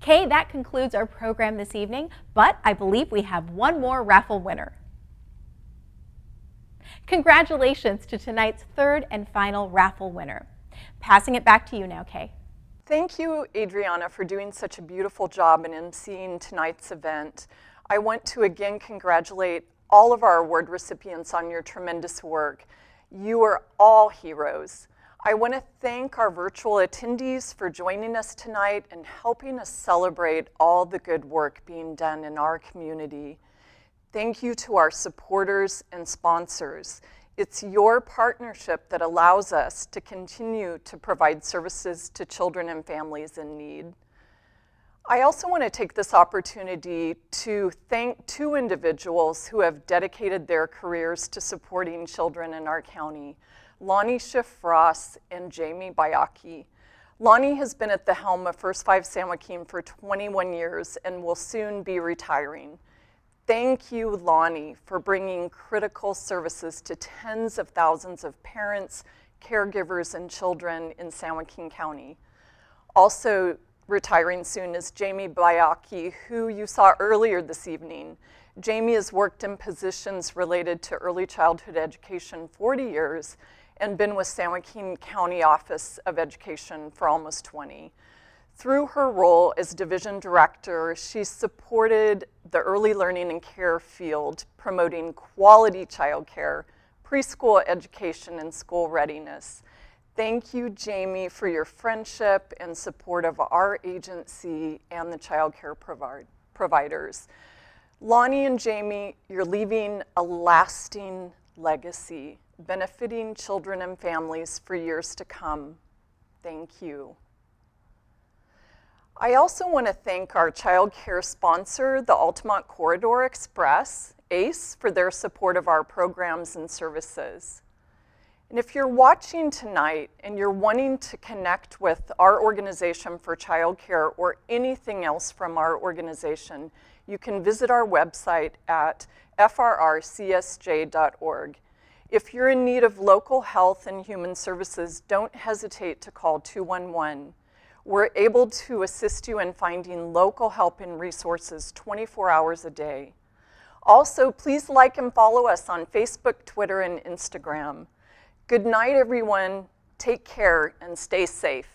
Speaker 5: Kay, that concludes our program this evening, but I believe we have one more raffle winner. Congratulations to tonight's third and final raffle winner. Passing it back to you now, Kay.
Speaker 1: Thank you, Adriana, for doing such a beautiful job in emceeing tonight's event. I want to again congratulate all of our award recipients on your tremendous work. You are all heroes. I want to thank our virtual attendees for joining us tonight and helping us celebrate all the good work being done in our community. Thank you to our supporters and sponsors. It's your partnership that allows us to continue to provide services to children and families in need. I also want to take this opportunity to thank two individuals who have dedicated their careers to supporting children in our county, Lonnie Schiff-Ross and Jamie Bayaki. Lonnie has been at the helm of First 5 San Joaquin for 21 years and will soon be retiring. Thank you, Lonnie, for bringing critical services to tens of thousands of parents, caregivers, and children in San Joaquin County. Also retiring soon is Jamie Bayaki, who you saw earlier this evening. Jamie has worked in positions related to early childhood education 40 years and been with San Joaquin County Office of Education for almost 20. Through her role as division director, she supported the early learning and care field, promoting quality childcare, preschool education, and school readiness. Thank you, Jamie, for your friendship and support of our agency and the childcare providers. Lonnie and Jamie, you're leaving a lasting legacy, benefiting children and families for years to come. Thank you. I also want to thank our child care sponsor, the Altamont Corridor Express, ACE, for their support of our programs and services. And if you're watching tonight and you're wanting to connect with our organization for child care or anything else from our organization, you can visit our website at frrcsj.org. If you're in need of local health and human services, don't hesitate to call 211. We're able to assist you in finding local help and resources 24 hours a day. Also, please like and follow us on Facebook, Twitter, and Instagram. Good night, everyone. Take care and stay safe.